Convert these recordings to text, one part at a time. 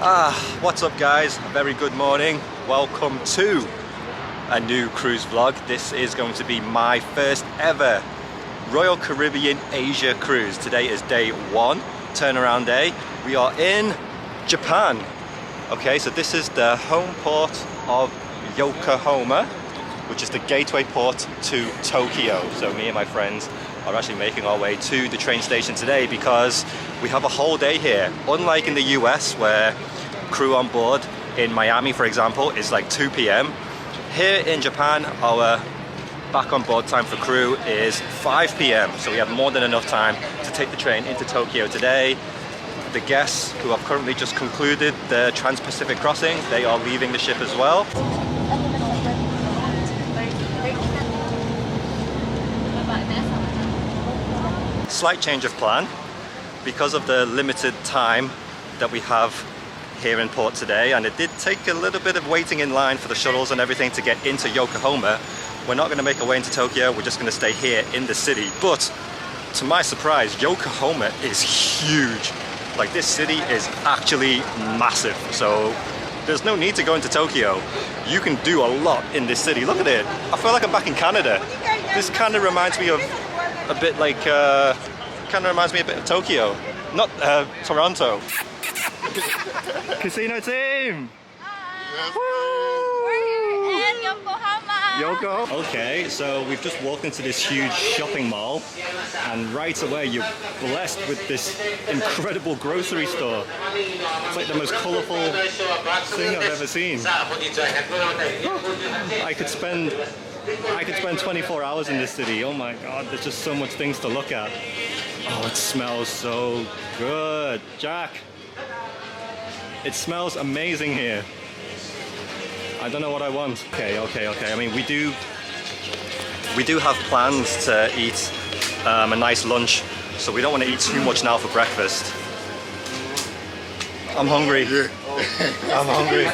What's up guys? A very good morning. Welcome to a new cruise vlog. This is going to be my first ever Royal Caribbean Asia cruise. Today is day one, turnaround day. We are in Japan. Okay, so this is the home port of Yokohama, which is the gateway port to Tokyo. So me and my friends are actually making our way to the train station today because we have a whole day here. Unlike in the US where crew on board in Miami, for example, is like 2 p.m. Here in Japan, our back on board time for crew is 5 p.m. So we have more than enough time to take the train into Tokyo today. The guests who have currently just concluded the Trans-Pacific crossing, they are leaving the ship as well. Slight change of plan because of the limited time that we have here in port today, and it did take a little bit of waiting in line for the shuttles and everything to get into Yokohama. We're not going to make our way into Tokyo, we're just going to stay here in the city. But to my surprise, Yokohama is huge. Like, this city is actually massive, so there's no need to go into Tokyo. You can do a lot in this city. Look at it. I feel like I'm back in Canada. This kind of reminds me of a bit like, kind of reminds me a bit of Tokyo, not Toronto. Casino team! We're in Yokohama! Yoko? Okay, so we've just walked into this huge shopping mall, and right away you're blessed with this incredible grocery store. It's like the most colourful thing I've ever seen. I could spend 24 hours in this city. Oh my god, there's just so much things to look at. Oh, it smells so good. Jack, it smells amazing here. I don't know what I want. Okay. I mean, we do have plans to eat a nice lunch, so we don't want to eat too much now for breakfast. I'm hungry. I'm hungry.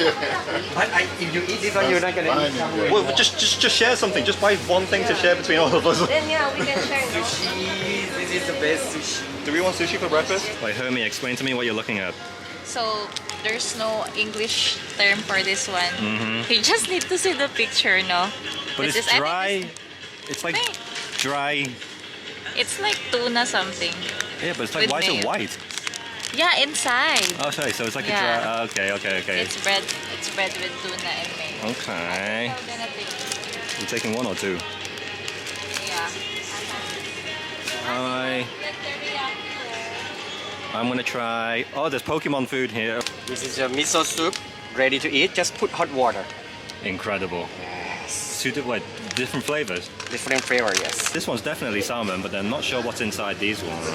If you eat this one, you're not gonna eat. Well, just share something. Just buy one thing to share between all of us. Then yeah, we can share. Sushi. This is the best sushi. Do we want sushi for breakfast? Wait, Hermie, explain to me what you're looking at. So there's no English term for this one. You just need to see the picture, no? But This it's is- I dry. think It's like Wait. dry. It's like tuna something. Yeah, but it's like, With why is it mayo. white? Yeah, inside. Oh, sorry. So it's like Yeah. a dry. Okay. It's bread with tuna and mayo. Okay. I'm gonna take this. You're taking one or two? Yeah. I'm gonna try. Oh, there's Pokémon food here. This is your miso soup, ready to eat. Just put hot water. Incredible. Yes. What? Different flavors. Different flavor, yes. This one's definitely salmon, but I'm not sure what's inside these ones.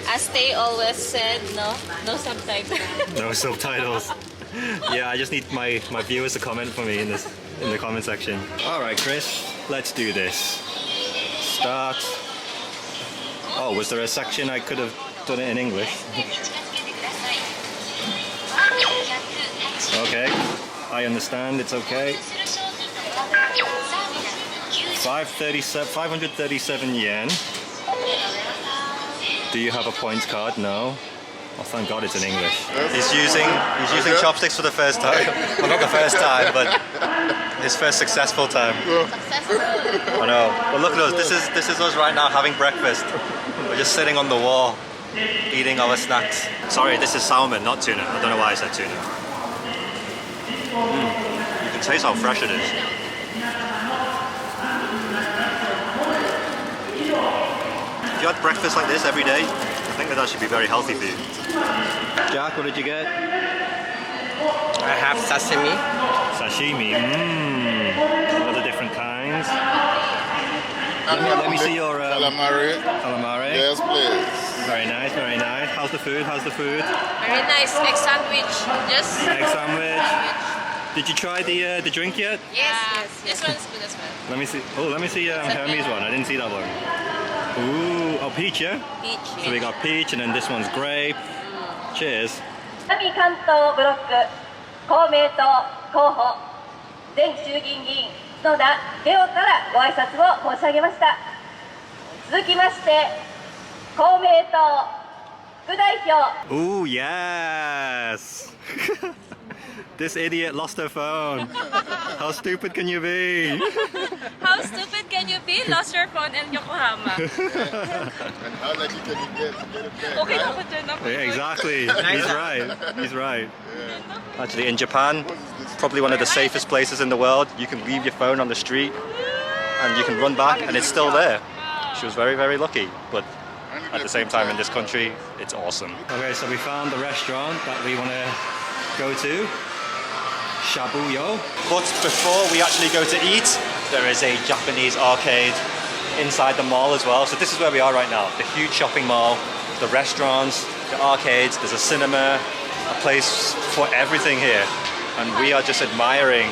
As they always said, no subtitles. No subtitles. Yeah, I just need my viewers to comment for me in the comment section. All right, Chris, let's do this. Start. Oh, was there a section I could have done it in English? Okay, I understand. It's okay. 537 yen. Do you have a points card? No. Oh, thank God it's in English. He's using chopsticks for the first time. Well, not the first time, but his first successful time. I know. But look at us. This is us right now having breakfast. We're just sitting on the wall, eating our snacks. Sorry, this is salmon, not tuna. I don't know why I said tuna. You can taste how fresh it is. If you had breakfast like this every day, I think that should be very healthy for you. Jack, what did you get? I have sashimi. Sashimi. All the different kinds. Let me see your calamari. calamari. Yes, please. Very nice. How's the food? Very nice. Egg sandwich. Just Egg sandwich. Did you try the drink yet? yes. This one's good as well. Let me see. Oh, let me see Hermes one. I didn't see that one. Ooh, oh, peach, yeah? Peach. So we got peach, and then this one's grape. Cheers. 南関東ブロック公明党候補前衆議院議員野田レオからご挨拶を申し上げました。続きまして公明党副代表 Ooh, yes! This idiot lost her phone. How stupid can you be? How stupid can you be? Lost your phone in Yokohama. And how lucky can you get to get it back? Okay na right? po dyan ako. Yeah, exactly. He's right. He's right. Actually, in Japan, probably one of the safest places in the world. You can leave your phone on the street and you can run back and it's still there. She was very, very lucky. But at the same time, in this country, it's awesome. Okay, so we found the restaurant that we want to go to. Shabuyo. But before we actually go to eat, there is a Japanese arcade inside the mall as well. So this is where we are right now. The huge shopping mall, the restaurants, the arcades, there's a cinema, a place for everything here. And we are just admiring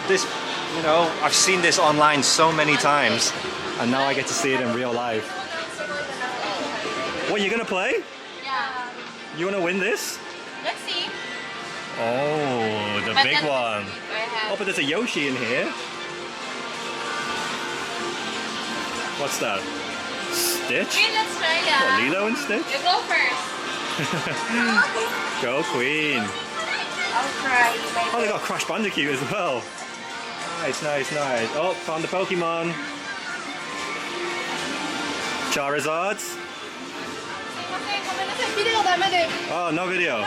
this, you know, I've seen this online so many times and now I get to see it in real life. What, you gonna play? Yeah. You wanna win this? Let's see. Oh, the But big then one. I have Oh, but there's a Yoshi in here. What's that? Stitch? Okay, let's try What, that. Lilo and Stitch? You go first. Go Queen. I'll try Oh, they got Crash Bandicoot as well. Nice, nice, nice. Oh, found the Pokemon. Charizards. Oh, no video.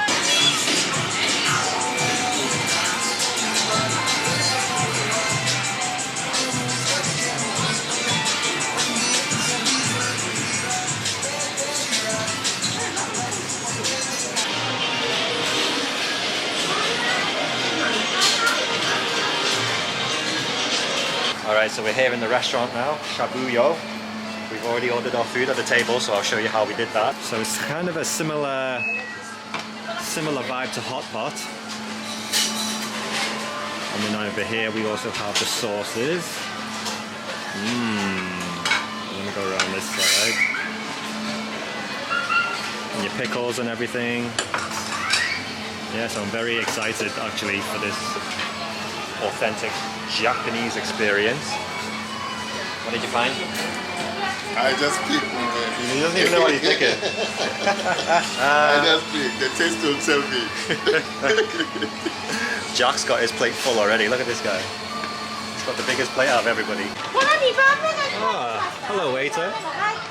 Alright, so we're here in the restaurant now, Shabuyo. We've already ordered our food at the table, so I'll show you how we did that. So it's kind of a similar vibe to hot pot. And then over here we also have the sauces. I'm gonna go around this side. And your pickles and everything. Yeah, so I'm very excited actually for this authentic Japanese experience. What did you find? I just picked one. He doesn't even know what he's picking. I just picked. The taste will tell me. Jack's got his plate full already. Look at this guy. He's got the biggest plate out of everybody. Ah, hello waiter.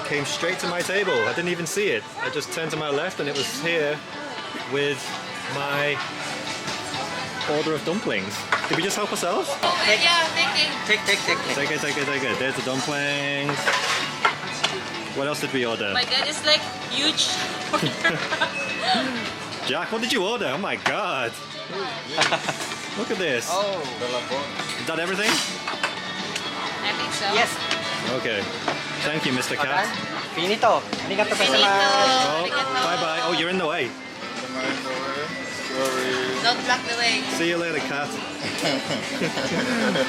Came straight to my table. I didn't even see it. I just turned to my left and it was here with my order of dumplings. Did we just help ourselves? Yeah, thank you. Take it. There's the dumplings. What else did we order? My God, it's like huge. Jack, what did you order? Oh my god. Look at this. Oh. Is that everything? I think so. Yes. Okay. Thank you, Mr. Cat. Finito. Arigato Finito. gozaimasu. Oh, bye bye. Oh, you're in the way. Sorry. Don't block the way. See you later, Cat.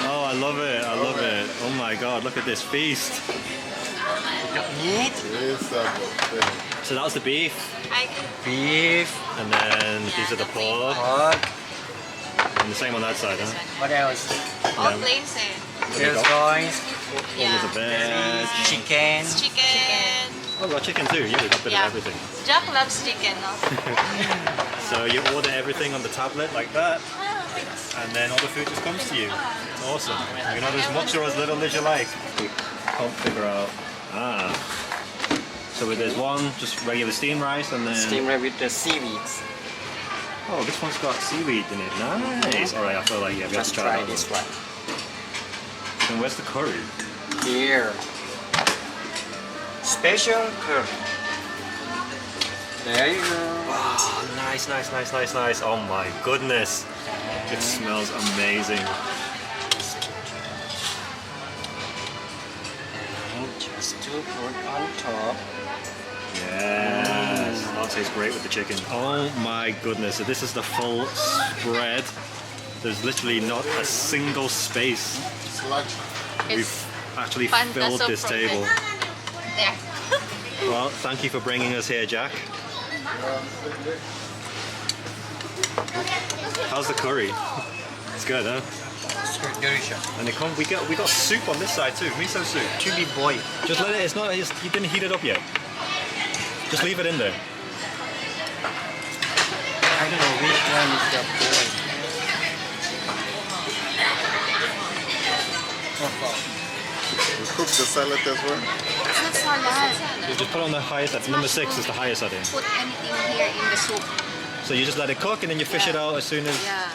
Oh, I love it. I love it. Oh my god, look at this feast. Meat. Yes, So that was the beef. Beef. And then these are the pork. Pork. And the same on that side, huh? What else? All Yeah. plains eh. There's loins. There's a bed. Chicken. Chicken. Oh, we got chicken too. Yeah, we got a bit Yeah. of everything. Jack loves chicken, no? So you order everything on the tablet like that, and then all the food just comes to you. It's awesome. You can order as much or as little as you like. We can't figure out. Ah. So there's one just regular steamed rice, and then. Steamed rice with the seaweeds. Oh, this one's got seaweed in it. Nice. All right, I feel like yeah, we have Just to try try that this one. one. And where's the curry? Here. Special curry. There you go. Oh, nice. Oh my goodness. It smells amazing. And just to put on top. Yes, that tastes great with the chicken. Oh my goodness, so this is the full spread. There's literally not a single space. It's like We've actually filled this table. There. Well, thank you for bringing us here, Jack. How's the curry? It's good, huh? Delicious. And we got soup on this side too, miso soup. To be boiled. Just let it. It's not. You didn't heat it up yet. Just leave it in there. I don't know which one is the boy. You cook the salad as well? It's not salad. You just put on the highest. Number 6 is the highest, I think. Put anything here in the soup. So you just let it cook and then you fish it out as soon as Yeah.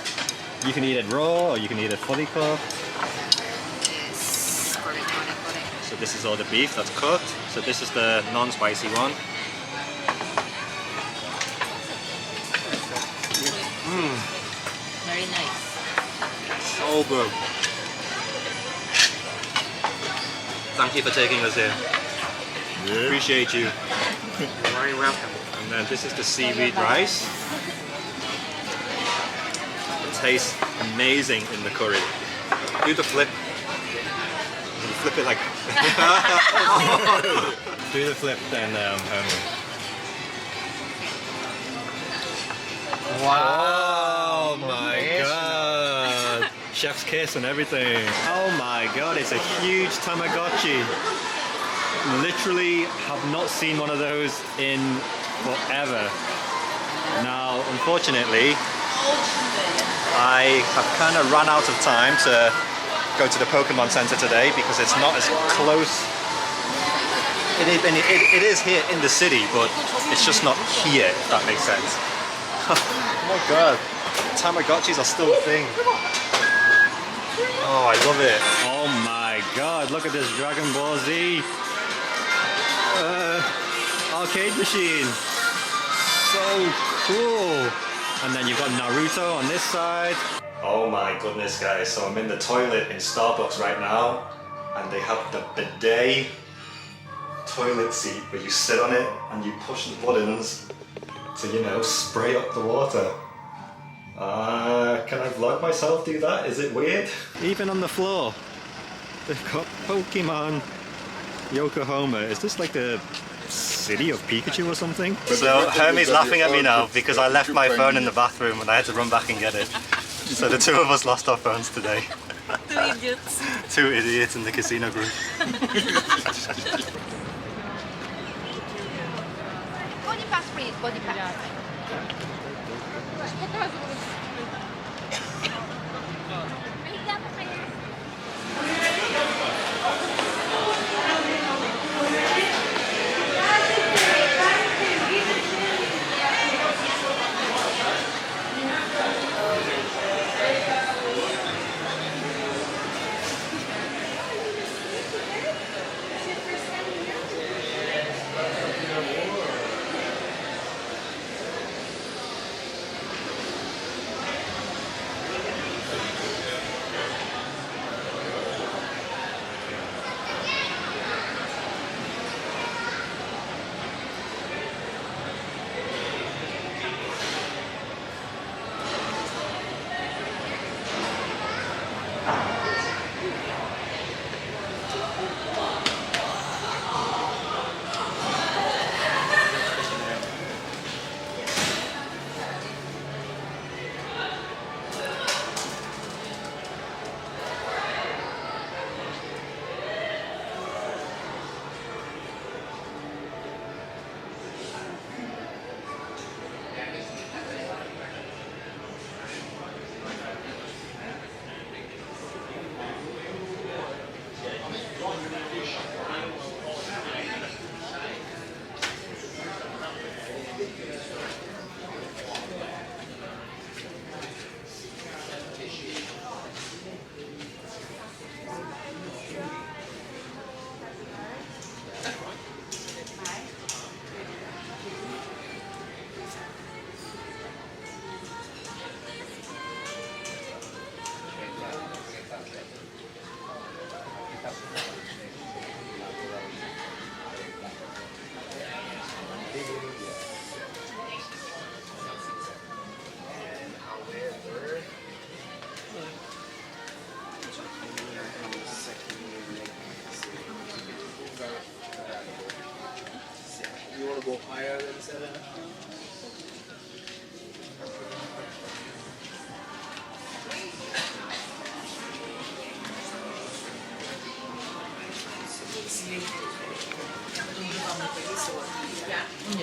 you can eat it raw or you can eat it fully cooked. Yes. Correct. So this is all the beef that's cooked. So this is the non-spicy one. Very nice. So good. Thank you for taking us here. Appreciate you. You're very welcome. And then this is the seaweed rice. It tastes amazing in the curry. Do the flip. You flip it like. Do the flip then, Herman. Wow. Oh my god! Chef's kiss and everything. Oh my god, it's a huge Tamagotchi. Literally have not seen one of those in forever. Now, unfortunately, I have kind of run out of time to go to the Pokémon Center today because it's not as close. It is here in the city, but it's just not here, if that makes sense. Oh my god, Tamagotchis are still a thing. Oh, I love it. Oh my god, look at this Dragon Ball Z arcade machine. So cool. And then you've got Naruto on this side. Oh my goodness, guys. So I'm in the toilet in Starbucks right now, and they have the bidet toilet seat where you sit on it and you push the buttons to, you know, spray up the water. Can I vlog myself do that? Is it weird? Even on the floor, they've got Pokemon Yokohama. Is this like the city of Pikachu or something? So Hermie's laughing at me now because I left my phone in the bathroom and I had to run back and get it. So the two of us lost our phones today. Two idiots. Two idiots in the casino group. Body pass, please. Body pass.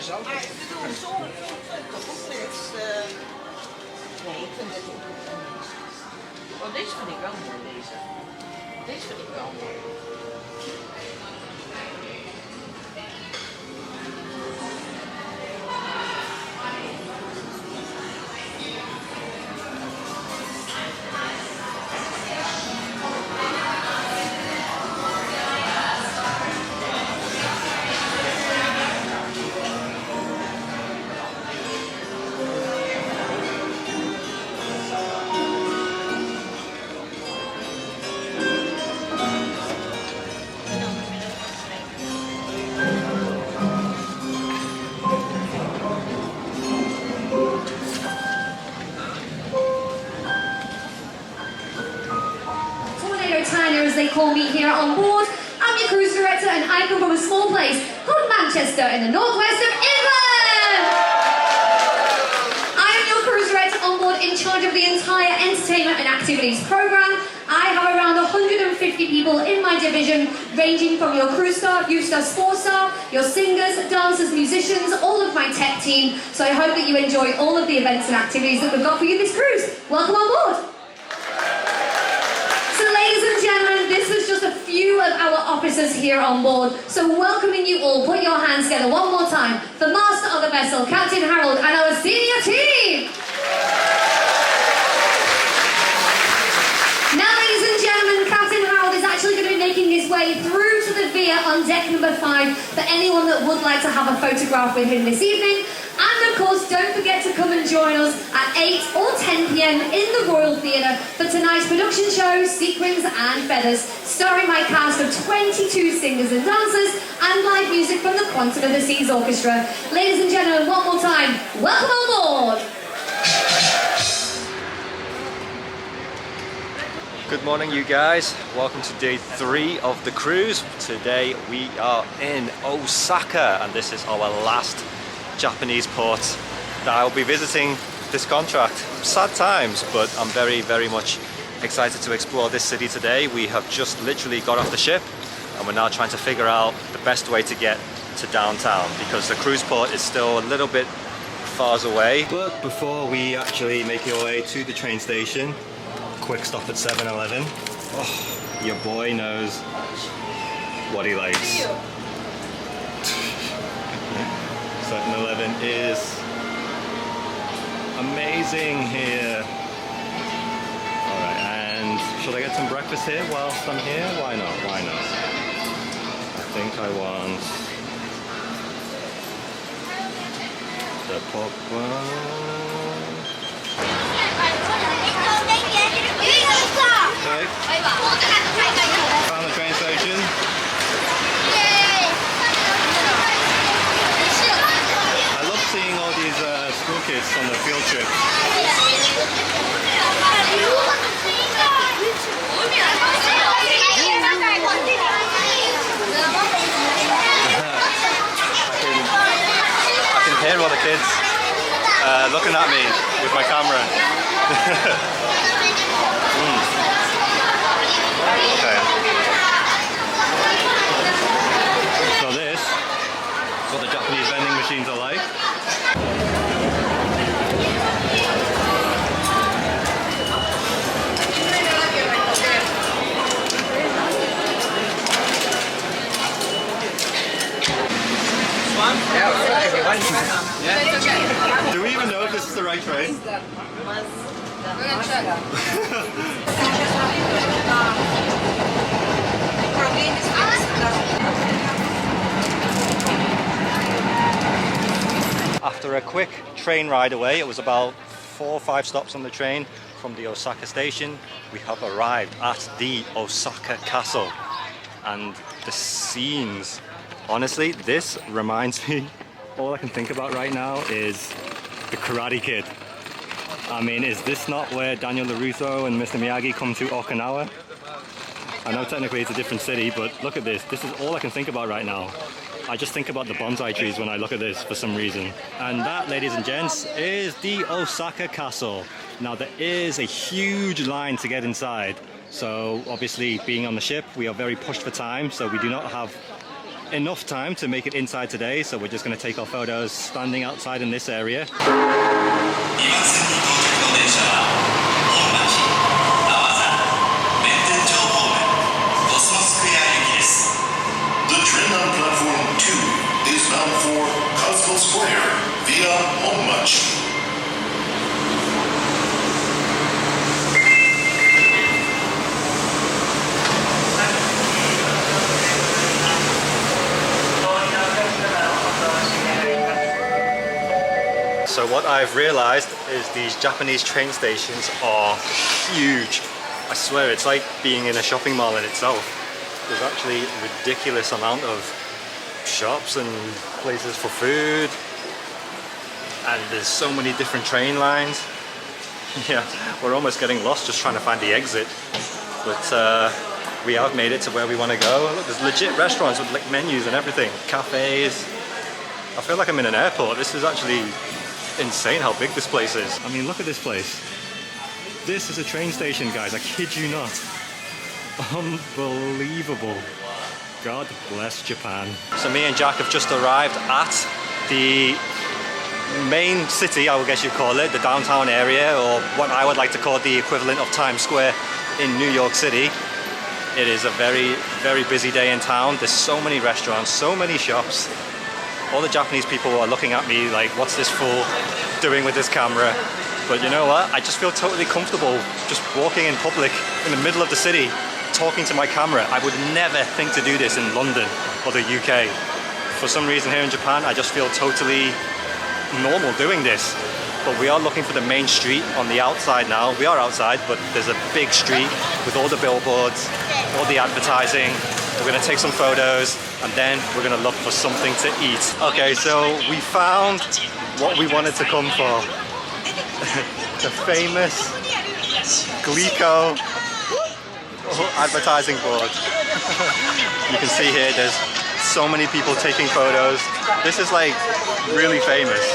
Oh, deze vind ik wel mooi, deze. Deze vind ik wel mooi. As they call me here on board. I'm your cruise director and I come from a small place called Manchester in the northwest of England. I am your cruise director on board in charge of the entire entertainment and activities program. I have around 150 people in my division, ranging from your crew staff, youth staff, sports staff, your singers, dancers, musicians, all of my tech team. So I hope that you enjoy all of the events and activities that we've got for you this cruise. Welcome on board. Ladies and gentlemen, this is just a few of our officers here on board. So welcoming you all, put your hands together one more time for Master of the Vessel, Captain Harold, and our senior team. Now, ladies and gentlemen, Captain Harold is actually going to be making his way through to the Via on deck number 5 for anyone that would like to have a photograph with him this evening. And of course, don't forget to come and join us at 8 or 10 p.m. in the Royal Theatre for tonight's production show, Sequins and Feathers, starring my cast of 22 singers and dancers and live music from the Quantum of the Seas Orchestra. Ladies and gentlemen, one more time, welcome on board! Good morning, you guys. Welcome to day 3 of the cruise. Today we are in Osaka and this is our last Japanese port that I'll be visiting this contract. Sad times, but I'm very, very much excited to explore this city today. We have just literally got off the ship and we're now trying to figure out the best way to get to downtown because the cruise port is still a little bit far away. But before we actually make our way to the train station, quick stop at 7-Eleven. Oh, your boy knows what he likes. 7-Eleven is amazing here. Alright, and should I get some breakfast here whilst I'm here? Why not? Why not? I think I want the popcorn. Okay. Found the train station. Seeing all these school kids on the field trip. I can hear all the kids looking at me with my camera. Okay. So this is what the Japanese vending machines are like. Do we even know if this is the right train? We're gonna check. After a quick train ride away, it was about 4 or 5 stops on the train from the Osaka station, we have arrived at the Osaka Castle. And the scenes, honestly, this reminds me, all I can think about right now is the Karate Kid. I mean, is this not where Daniel LaRusso and Mr. Miyagi come to Okinawa? I know technically it's a different city, but look at this. This is all I can think about right now. I just think about the bonsai trees when I look at this for some reason. And that, ladies and gents, is the Osaka Castle. Now there is a huge line to get inside. So obviously being on the ship, we are very pushed for time, so we do not have enough time to make it inside today, so we're just going to take our photos standing outside in this area. The train on platform 2 is bound for Cosmo Square via Onmatch. So what I've realized is these Japanese train stations are huge. I swear it's like being in a shopping mall in itself. There's actually a ridiculous amount of shops and places for food, and there's so many different train lines. Yeah, we're almost getting lost just trying to find the exit, but we have made it to where we want to go. Look, there's legit restaurants with like menus and everything, cafes. I feel like I'm in an airport. This is actually insane how big this place is. I mean, look at this place. This is a train station, guys, I kid you not. Unbelievable. God bless Japan. So me and Jack have just arrived at the main city, I would guess you'd call it, the downtown area, or what I would like to call the equivalent of Times Square in New York City. It is a very, very busy day in town. There's so many restaurants, so many shops. All the Japanese people are looking at me like, what's this fool doing with this camera? But you know what? I just feel totally comfortable just walking in public in the middle of the city, talking to my camera. I would never think to do this in London or the UK. For some reason here in Japan, I just feel totally normal doing this. But we are looking for the main street on the outside now. We are outside, but there's a big street with all the billboards, all the advertising. We're gonna take some photos and then we're gonna look for something to eat. Okay, so we found what we wanted to come for. The famous Glico advertising board. You can see here there's so many people taking photos. This is like really famous.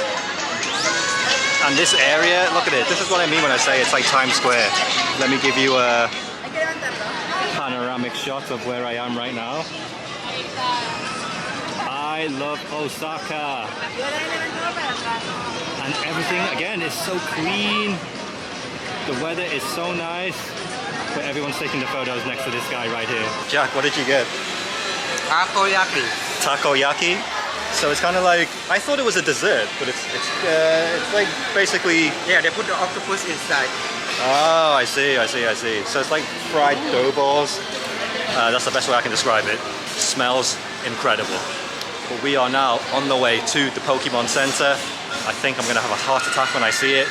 And this area, look at it. This is what I mean when I say it's like Times Square. Let me give you a panoramic shot of where I am right now. I love Osaka. And everything, again, is so clean. The weather is so nice. But everyone's taking the photos next to this guy right here. Jack, what did you get? Takoyaki. Takoyaki? So it's kind of like, I thought it was a dessert, but it's like basically... Yeah, they put the octopus inside. Oh, I see. So it's like fried dough balls. That's the best way I can describe it. Smells incredible. But we are now on the way to the Pokémon Center. I think I'm gonna have a heart attack when I see it.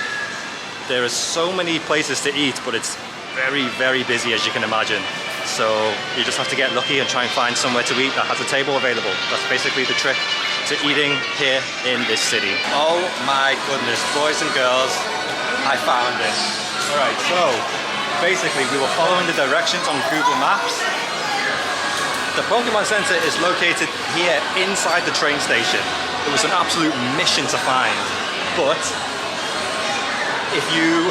There are so many places to eat, but it's very, very busy, as you can imagine. So you just have to get lucky and try and find somewhere to eat that has a table available. That's basically the trick to eating here in this city. Oh my goodness, boys and girls, I found it. All right, so basically we were following the directions on Google Maps. The Pokémon Center is located here inside the train station. It was an absolute mission to find, but if you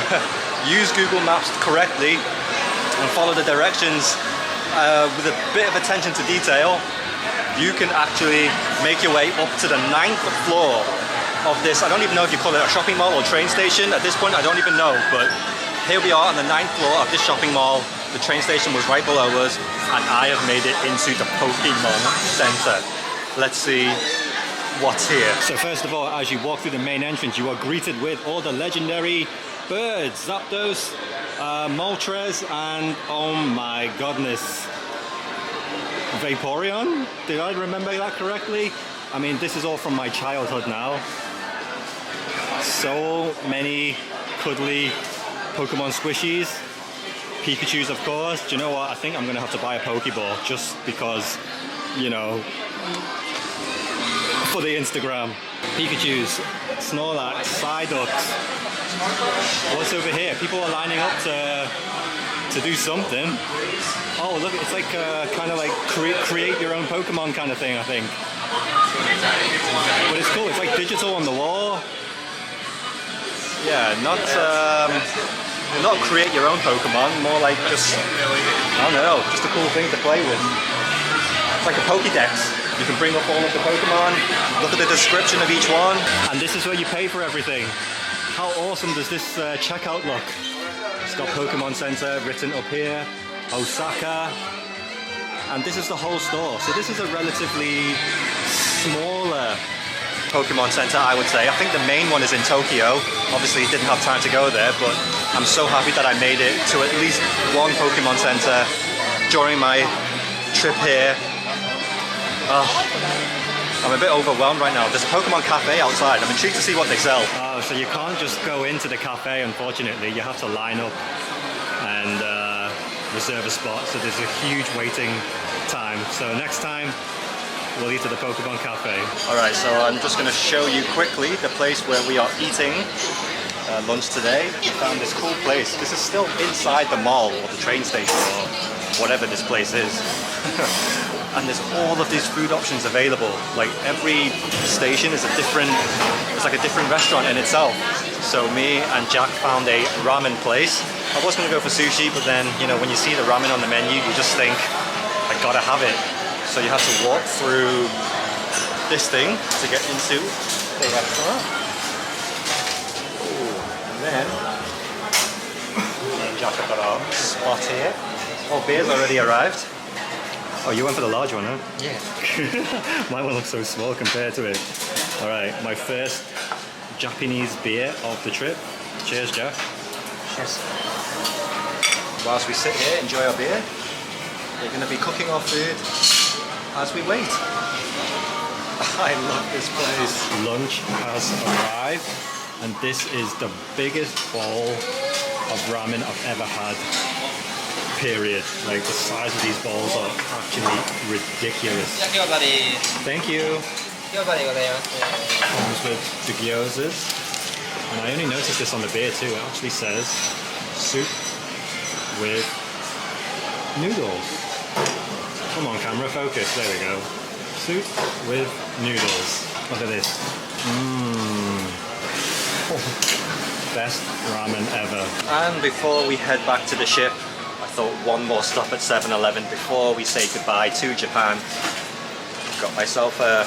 use Google Maps correctly and follow the directions with a bit of attention to detail, you can actually make your way up to the 9th floor of this. I don't even know if you call it a shopping mall or train station. At this point, I don't even know, but here we are on the 9th floor of this shopping mall. The train station was right below us, and I have made it into the Pokémon Center. Let's see what's here. So first of all, as you walk through the main entrance, you are greeted with all the legendary birds, Zapdos, Moltres, and oh my goodness, Vaporeon? Did I remember that correctly? I mean, this is all from my childhood now. So many cuddly Pokemon squishies. Pikachus, of course. Do you know what? I think I'm gonna have to buy a Pokeball just because, you know, for the Instagram. Pikachus, Snorlax, Psyduck. What's over here? People are lining up to do something. Oh, look, it's like kind of like create your own Pokemon kind of thing, I think. But it's cool. It's like digital on the wall. Yeah, not create your own Pokemon, more like just, I don't know, just a cool thing to play with. It's like a Pokédex. You can bring up all of the Pokemon, look at the description of each one, and this is where you pay for everything. How awesome does this checkout look? It's got Pokemon Center written up here, Osaka, and this is the whole store. So this is a relatively smaller Pokemon Center, I would say. I think the main one is in Tokyo. Obviously didn't have time to go there, but I'm so happy that I made it to at least one Pokemon Center during my trip here. Oh, I'm a bit overwhelmed right now. There's a Pokemon cafe outside. I'm intrigued to see what they sell. Oh, so you can't just go into the cafe, unfortunately. You have to line up and reserve a spot. So there's a huge waiting time. So next time, we'll eat at the Pokemon Cafe. Alright, so I'm just going to show you quickly the place where we are eating lunch today. We found this cool place. This is still inside the mall or the train station or whatever this place is. And there's all of these food options available. Like every station is a different, it's like a different restaurant in itself. So me and Jack found a ramen place. I was going to go for sushi, but then, you know, when you see the ramen on the menu, you just think, I gotta have it. So you have to walk through this thing to get into the restaurant. Ooh, and then me and Jack have got our spot here. Oh, beer's already arrived. Oh, you went for the large one, huh? Yeah. My one looks so small compared to it. All right, my first Japanese beer of the trip. Cheers, Jack. Cheers. Whilst we sit here, enjoy our beer, we're going to be cooking our food as we wait. I love this place. Lunch has arrived, and this is the biggest bowl of ramen I've ever had. Period. Like the size of these bowls are actually ridiculous. Thank you. Comes with the gyozas, and I only noticed this on the beer too. It actually says soup with noodles. Come on, camera, focus. There we go. Soup with noodles. Look at this. Best ramen ever. And before we head back to the ship, I thought one more stop at 7-Eleven before we say goodbye to Japan. Got myself a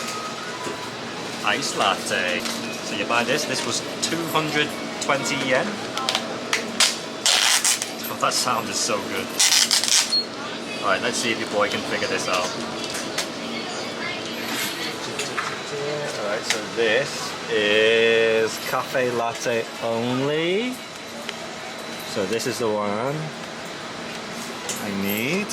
iced latte. So you buy this. This was 220 yen. Oh, that sound is so good. Alright, let's see if your boy can figure this out. Alright, so this is cafe latte only. So this is the one I need.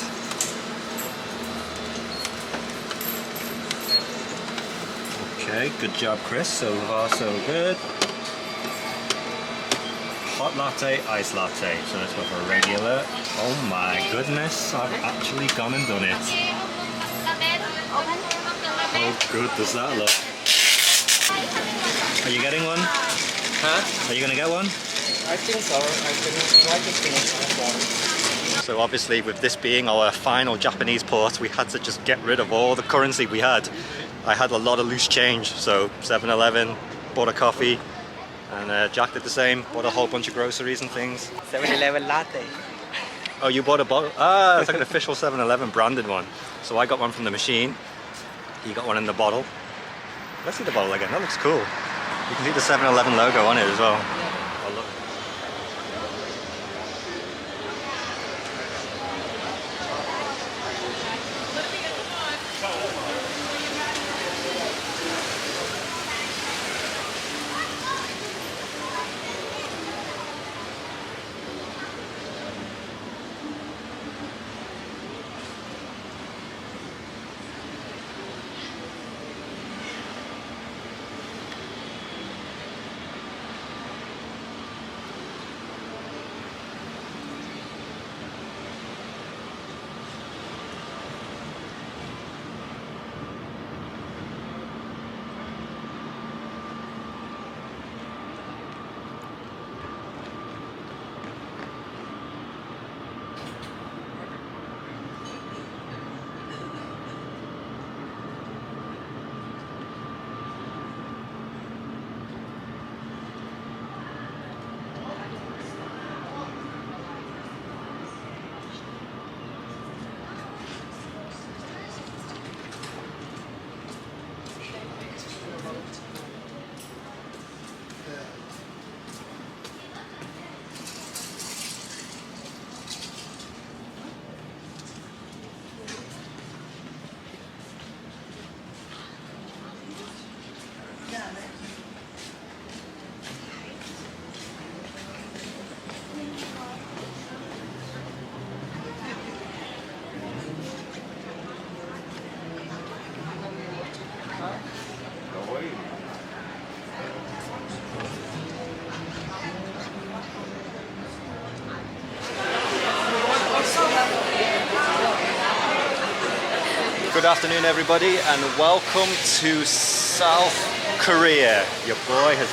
Okay, good job, Chris. So far, so good. Hot latte, iced latte. So let's go for a regular. Oh my goodness, I've actually gone and done it. How good does that look? Are you getting one? Huh? Are you gonna get one? I think so. I can try to finish this one. So obviously with this being our final Japanese port, we had to just get rid of all the currency we had. I had a lot of loose change, so 7-Eleven, bought a coffee, and Jack did the same, bought a whole bunch of groceries and things. 7-Eleven latte. Oh, you bought a bottle? Ah, it's like an official 7-Eleven branded one. So I got one from the machine, he got one in the bottle. Let's see the bottle again, that looks cool. You can see the 7-Eleven logo on it as well. Oh, look. Good afternoon, everybody, and welcome to South Korea. Your boy has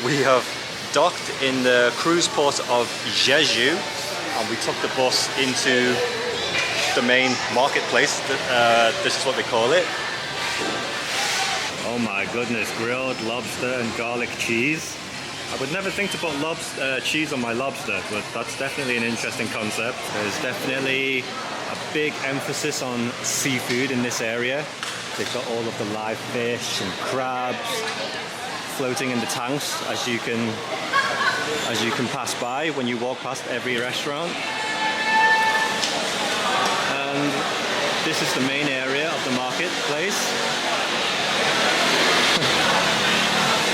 we have docked in the cruise port of Jeju, and we took the bus into the main marketplace. This is what they call it. Oh my goodness, grilled lobster and garlic cheese. I would never think to put cheese on my lobster, but that's definitely an interesting concept. There's definitely a big emphasis on seafood in this area. They've got all of the live fish and crabs floating in the tanks as you can pass by when you walk past every restaurant. And this is the main area of the marketplace.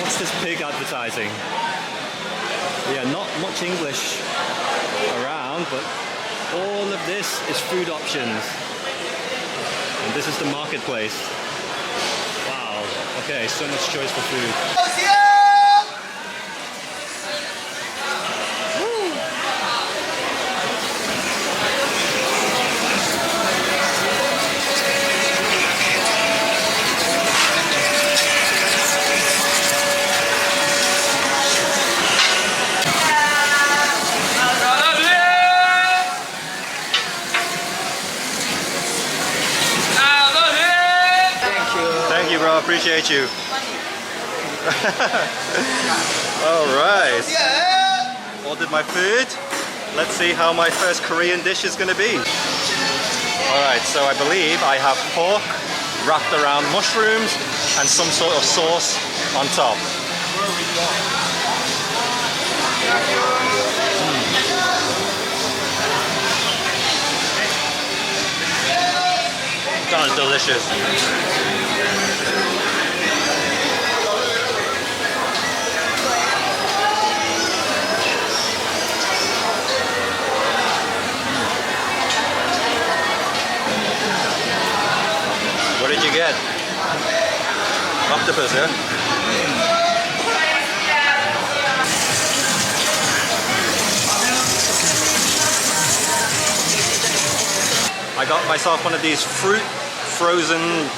What's this pig advertising? Yeah, not much English around, but all of this is food options. And this is the marketplace. Wow, okay, so much choice for food. Appreciate you. All right. Ordered my food. Let's see how my first Korean dish is going to be. All right, so I believe I have pork wrapped around mushrooms and some sort of sauce on top. Sounds delicious. What did you get? Octopus, yeah? I got myself one of these fruit frozen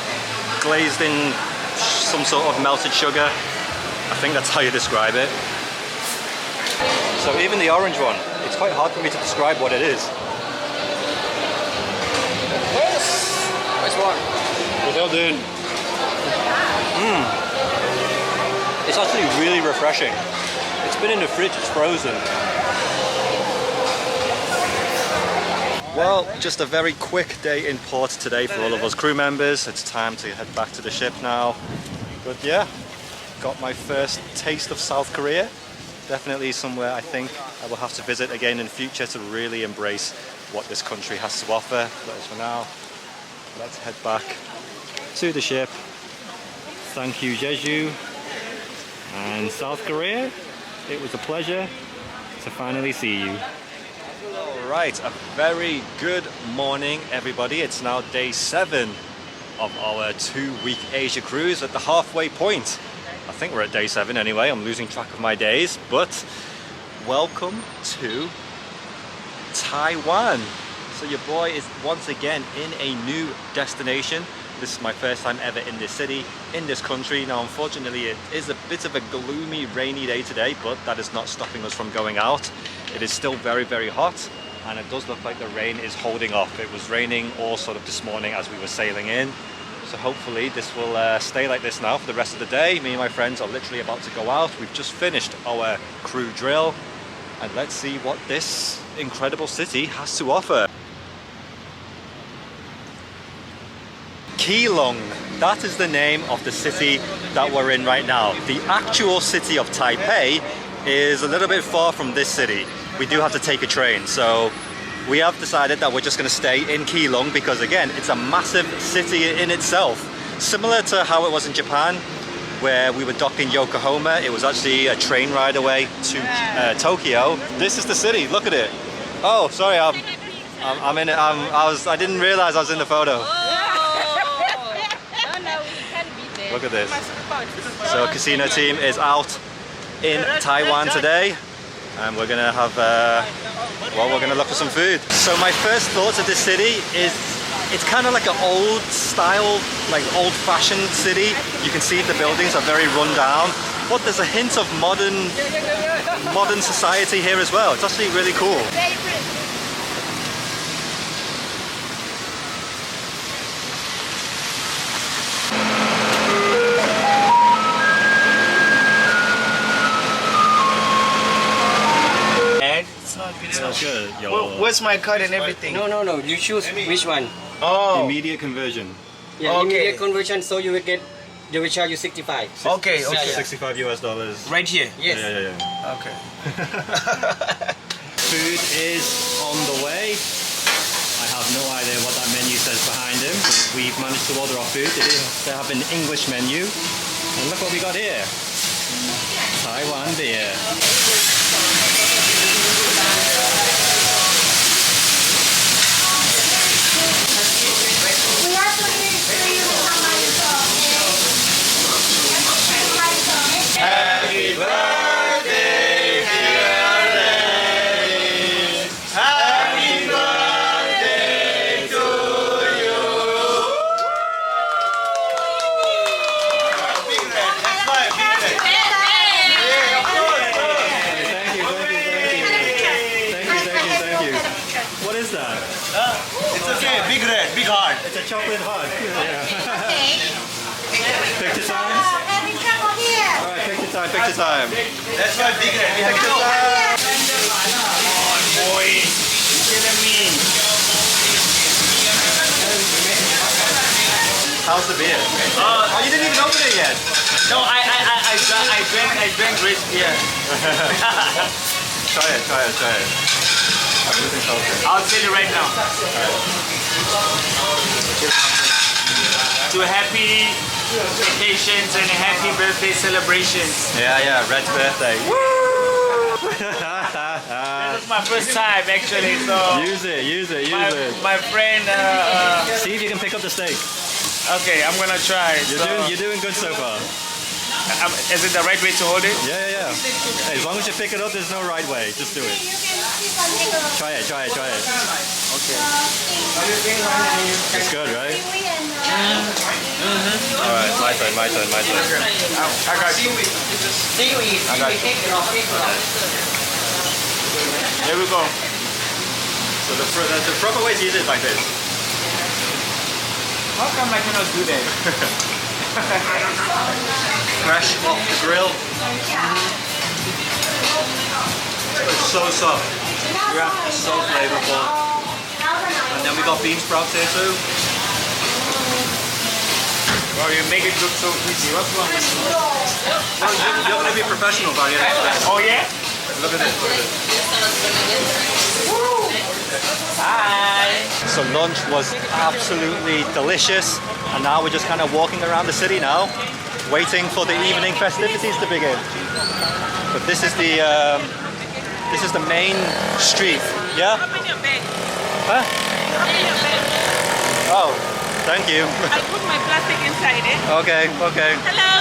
glazed in some sort of melted sugar. I think that's how you describe it. So even the orange one, it's quite hard for me to describe what it is. Nice one. Well done. It's actually really refreshing. It's been in the fridge, it's frozen. Well, just a very quick day in port today for all of us crew members. It's time to head back to the ship now. But yeah, got my first taste of South Korea. Definitely somewhere I think I will have to visit again in future to really embrace what this country has to offer. But as for now, let's head back to the ship. Thank you, Jeju and South Korea. It was a pleasure to finally see you. Alright, a very good morning, everybody. It's now day 7 of our 2-week Asia cruise at the halfway point. I think we're at day 7 anyway. I'm losing track of my days, but welcome to Taiwan. So your boy is once again in a new destination. This is my first time ever in this city, in this country. Now, unfortunately, it is a bit of a gloomy, rainy day today, but that is not stopping us from going out. It is still very, very hot, and it does look like the rain is holding off. It was raining all sort of this morning as we were sailing in. So hopefully this will stay like this now for the rest of the day. Me and my friends are literally about to go out. We've just finished our crew drill, and let's see what this incredible city has to offer. Keelung, that is the name of the city that we're in right now. The actual city of Taipei is a little bit far from this city. We do have to take a train, so we have decided that we're just going to stay in Keelung because, again, it's a massive city in itself. Similar to how it was in Japan, where we were docked in Yokohama. It was actually a train ride away to Tokyo. This is the city, look at it. Oh, sorry, I'm in it. I didn't realize I was in the photo. Look at this. So casino team is out in Taiwan today, and we're gonna have well, we're gonna look for some food. So my first thoughts of this city is It's kind of like an old style, like old-fashioned city. You can see the buildings are very run down, but there's a hint of modern society here as well. It's actually really cool. It's not good. Where's my card and everything? No. You choose which one. Oh. Immediate conversion. Yeah, Okay. immediate conversion, so you will get, they will charge you 65. Okay. $65 US. Right here. Yes. Yeah. Okay. Food is on the way. I have no idea what that menu says behind him. We've managed to order our food. They have an English menu. And look what we got here. Taiwan beer. Happy birthday, dear Ray. Happy birthday to you. Big red. That's why big red. Yeah, of course. Thank you. What is that? It's okay. Big red, big heart. It's a chocolate heart. Picture time? Alright, picture time. That's why big red. We have to. Come on, boy. Killing me. How's the beer? Oh, you didn't even open it yet. No, I drank rich beer. Try it. I'm losing focus. I'll tell you right now. To happy vacations and happy birthday celebrations. Yeah, Red's birthday. This is my first time actually, so Use it. my friend. See if you can pick up the steak. Okay, I'm gonna try. You're doing good so far. Is it the right way to hold it? Yeah. Hey, as long as you pick it up, there's no right way. Just do it. Try it. Okay. It's good, right? Alright, my turn. I got you. I got you. Here we go. So the proper way to eat it is like this. How come I cannot do that? Fresh off the grill. It's so soft. Yeah, so flavorful. And then we got bean sprouts here too. Wow, you make it look so easy. What's wrong with you? Well, you're going to be a professional about it. Oh yeah? Look at this. Hi. So lunch was absolutely delicious, and now we're just kind of walking around the city now, waiting for the evening festivities to begin. But this is the main street. Yeah? Huh? Oh, thank you. I put my plastic inside it. Okay. Hello.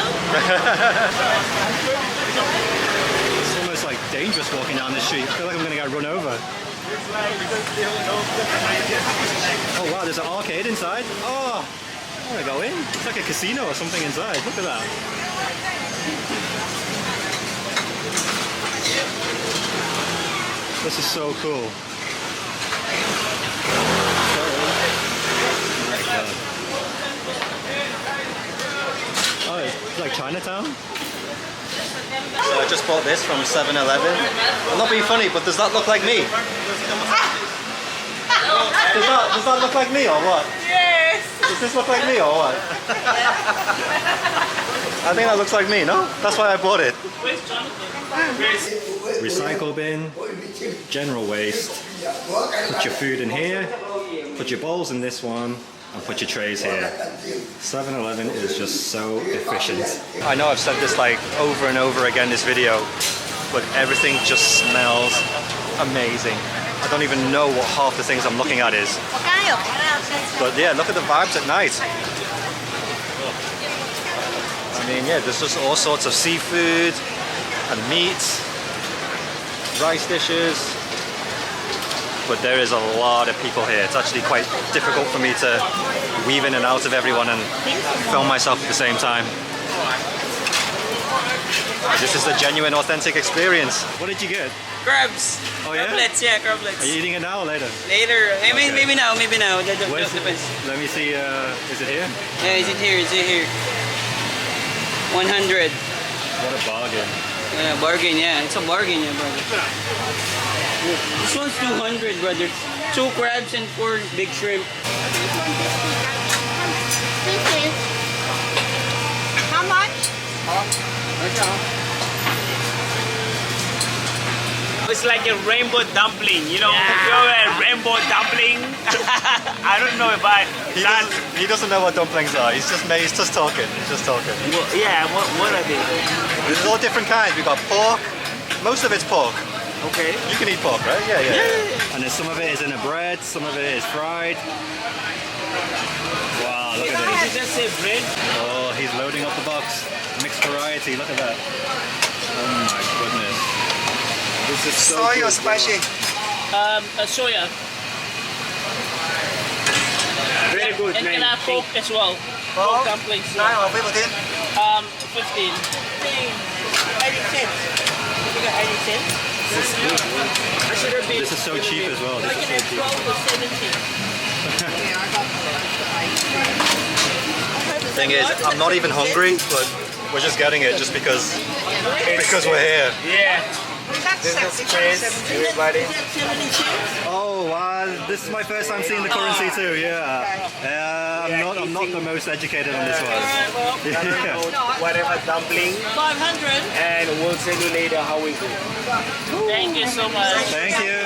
It's almost like dangerous walking down the street. I feel like I'm gonna get run over. Oh wow, there's an arcade inside. Oh, I wanna go in. It's like a casino or something inside. Look at that. This is so cool. Oh, it's like Chinatown? So I just bought this from 7-Eleven. I'm not being funny, but does that look like me? Does that look like me or what? Yes. Does this look like me or what? I think that looks like me, no? That's why I bought it. Recycle bin, general waste. Put your food in here, put your bowls in this one, and put your trays here. 7-Eleven is just so efficient. I know I've said this like over and over again in this video, but everything just smells amazing. I don't even know what half the things I'm looking at is. But yeah, look at the vibes at night. I mean, yeah, there's just all sorts of seafood and meat, rice dishes. but there is a lot of people here. It's actually quite difficult for me to weave in and out of everyone and film myself at the same time. This is the genuine, authentic experience. What did you get? Crabs. Oh yeah? Crablets, yeah, crablets. Are you eating it now or later? Later. Okay. Maybe now, maybe now. That Where's depends. Let me see, is it here? Yeah, is it here? Is it here? 100. What a bargain. Yeah, bargain, yeah. It's a bargain, yeah, brother. This one's 200, brother. 2 crabs and 4 big shrimp. How much? It's like a rainbow dumpling, you know? You're a rainbow dumpling. I don't know about that. He doesn't know what dumplings are. He's just talking. He's just talking. Well, yeah, what are they? There's all different kinds. We've got pork. Most of it's pork. Okay. You can eat pork, right? Yeah. And then some of it is in a bread, some of it is fried. Wow, look at Did this. you just say bread? Oh, he's loading up the box. Mixed variety, look at that. Oh my goodness. This is so Soy good. or spicy? Soya. Very good, And man. can I have Coke as well? Coke dumplings. 9 or 15? 15. 80 cents. You got 80 cents? This is so cheap as well. This is so cheap. 12 or 17. Thing is, I'm not even hungry, but we're just getting it just because we're here. Yeah. This is Chris, everybody. Oh wow, this is my first time seeing the currency too. Yeah. I'm not the most educated on this one. Yeah. Whatever dumpling, 500. and we'll send you later how we do. Thank you so much. Thank you.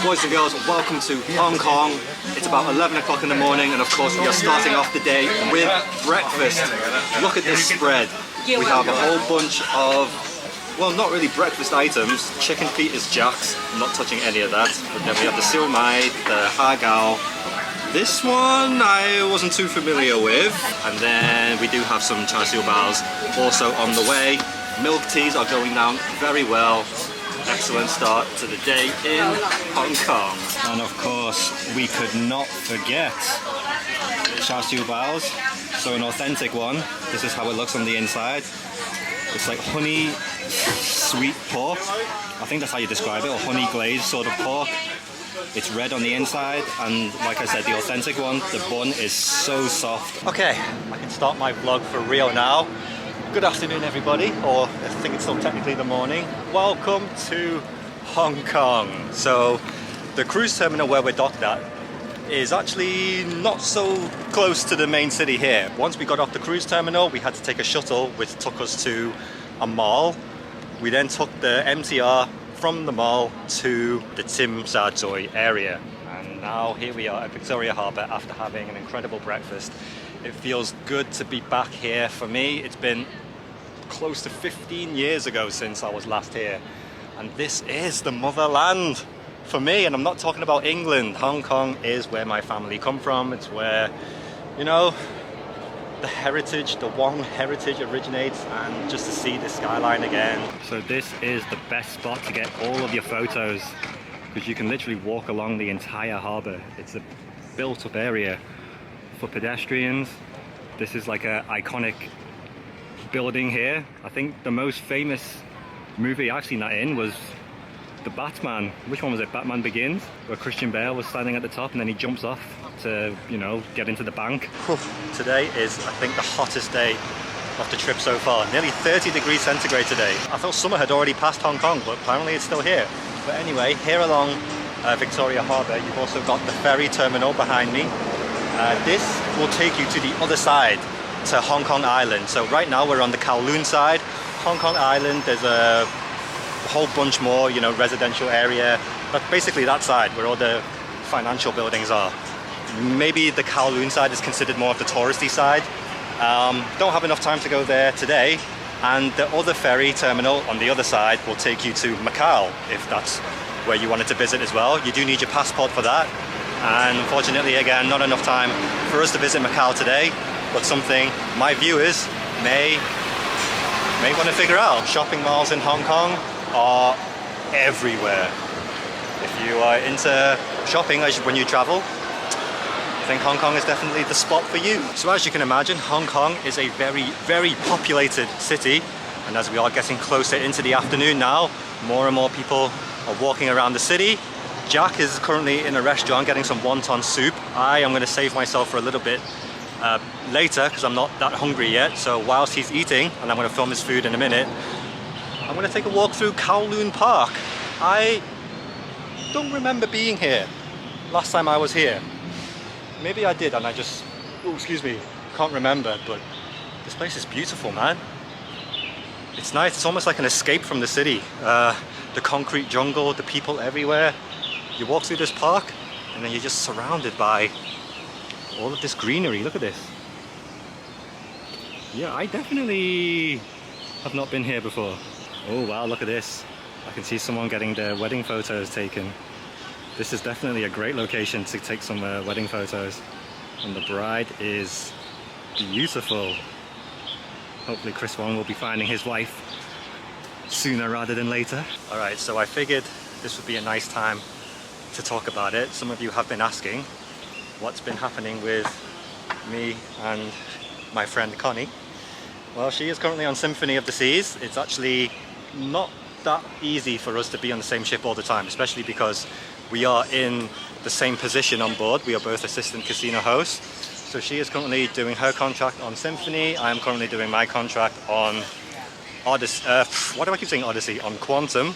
Boys and girls, welcome to Hong Kong. It's about 11 o'clock in the morning, and of course we are starting off the day with breakfast. Look at this spread. We have a whole bunch of, well, not really breakfast items. Chicken feet is Jack's, I'm not touching any of that. But then we have the siu mai, the hagao. This one I wasn't too familiar with. And then we do have some char siu baos also on the way. Milk teas are going down very well. Excellent start to the day in Hong Kong. And of course, we could not forget char siu baos. So an authentic one. This is how it looks on the inside. It's like honey sweet pork. I think that's how you describe it, or honey glazed sort of pork. It's red on the inside, and like I said, the authentic one, the bun is so soft. Okay, I can start my vlog for real now. Good afternoon, everybody, or I think it's still technically the morning. Welcome to Hong Kong. So the cruise terminal where we're docked at is actually not so close to the main city here. Once we got off the cruise terminal, we had to take a shuttle which took us to a mall. We then took the MTR from the mall to the Tsim Sha Tsui area. And now here we are at Victoria Harbour after having an incredible breakfast. It feels good to be back here. For me, it's been close to 15 years ago since I was last here. And this is the motherland for me, and I'm not talking about England. Hong Kong is where my family come from. It's where, you know, the heritage, the WONG heritage originates, and just to see the skyline again. So this is the best spot to get all of your photos, because you can literally walk along the entire harbour. It's a built up area for pedestrians. This is like an iconic building here. I think the most famous movie I've seen that in was the Batman. Which one was it? Batman Begins, where Christian Bale was standing at the top and then he jumps off to, you know, get into the bank. Today is, I think, the hottest day of the trip so far. Nearly 30 degrees centigrade today. I thought summer had already passed Hong Kong, but apparently it's still here. But anyway, here along Victoria Harbour, you've also got the ferry terminal behind me. This will take you to the other side, to Hong Kong Island. So right now we're on the Kowloon side. Hong Kong Island, there's a whole bunch more, you know, residential area. But basically that side where all the financial buildings are. Maybe the Kowloon side is considered more of the touristy side. Don't have enough time to go there today, and the other ferry terminal on the other side will take you to Macau if that's where you wanted to visit as well. You do need your passport for that, and unfortunately again not enough time for us to visit Macau today, but something my viewers may want to figure out. Shopping malls in Hong Kong are everywhere. If you are into shopping when you travel, I think Hong Kong is definitely the spot for you. So as you can imagine, Hong Kong is a very populated city, and as we are getting closer into the afternoon now, more and more people are walking around the city. Jack is currently in a restaurant getting some wonton soup. I am going to save myself for a little bit later because I'm not that hungry yet. So whilst he's eating, and I'm going to film his food in a minute, I'm going to take a walk through Kowloon Park. I don't remember being here last time I was here. Maybe I did and I just, oh, excuse me, can't remember, but this place is beautiful, man. It's nice. It's almost like an escape from the city. The concrete jungle, the people everywhere. You walk through this park and then you're just surrounded by all of this greenery. Look at this. Yeah, I definitely have not been here before. Oh wow, look at this. I can see someone getting their wedding photos taken. This is definitely a great location to take some wedding photos. And the bride is beautiful. Hopefully Chris Wong will be finding his wife sooner rather than later. Alright, so I figured this would be a nice time to talk about it. Some of you have been asking what's been happening with me and my friend Connie. Well, she is currently on Symphony of the Seas. It's actually not that easy for us to be on the same ship all the time, especially because we are in the same position on board. We are both assistant casino hosts. So she is currently doing her contract on Symphony. I am currently doing my contract on Odyssey. Why do I keep saying Odyssey? On Quantum.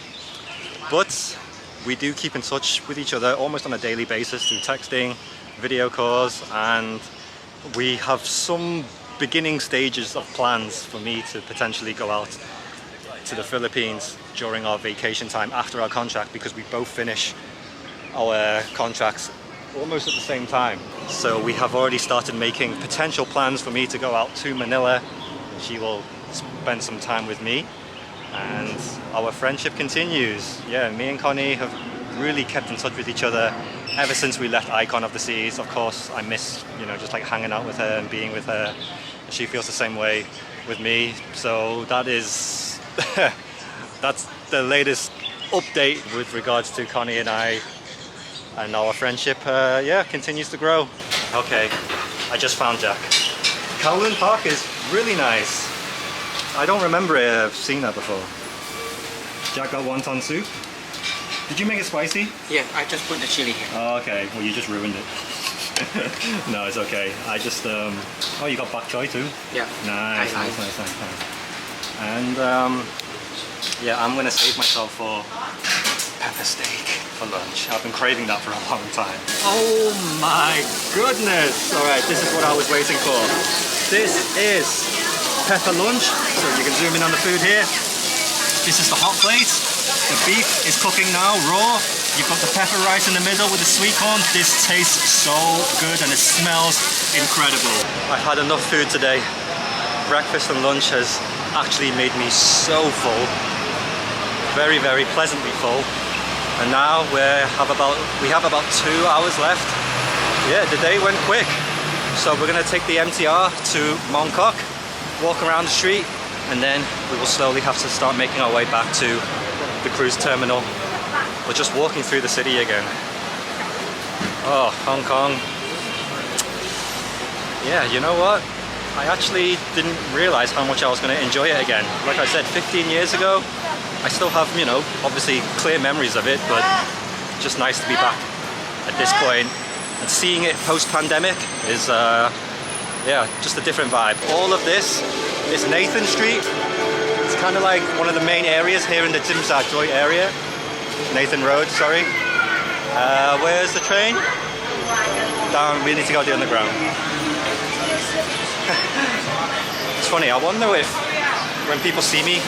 But we do keep in touch with each other almost on a daily basis through texting, video calls, and we have some beginning stages of plans for me to potentially go out to the Philippines during our vacation time after our contract, because we both finish our contracts almost at the same time. So we have already started making potential plans for me to go out to Manila. She will spend some time with me and our friendship continues. Yeah, me and Connie have really kept in touch with each other ever since we left Icon of the Seas. Of course, I miss, just like hanging out with her and being with her. She feels the same way with me. So that is, that's the latest update with regards to Connie and I. And our friendship, continues to grow. Okay, I just found Jack. Kowloon Park is really nice. I don't remember seeing that before. Jack got wonton soup. Did you make it spicy? Yeah, I just put the chili here. Oh, okay. Well, you just ruined it. No, it's okay. I just, oh, you got bok choy too? Yeah. Nice. And, yeah, I'm gonna save myself for pepper steak for lunch. I've been craving that for a long time. Oh my goodness! Alright, this is what I was waiting for. This is pepper lunch. So you can zoom in on the food here. This is the hot plate. The beef is cooking now, raw. You've got the pepper rice in the middle with the sweet corn. This tastes so good and it smells incredible. I've had enough food today. Breakfast and lunch has actually made me so full. Very, very pleasantly full. And now we have about 2 hours left. Yeah, the day went quick. So we're gonna take the MTR to Mongkok, walk around the street, and then we will slowly have to start making our way back to the cruise terminal. We're just walking through the city again. Oh, Hong Kong. Yeah, you know what? I actually didn't realize how much I was going to enjoy it again. Like I said, 15 years ago, I still have, obviously clear memories of it, but just nice to be back at this point. And seeing it post-pandemic is, just a different vibe. All of this is Nathan Street. It's kind of like one of the main areas here in the Tsim Sha Tsui area. Nathan Road, sorry. Where's the train? Down, we need to go the underground. It's funny, I wonder if when people see me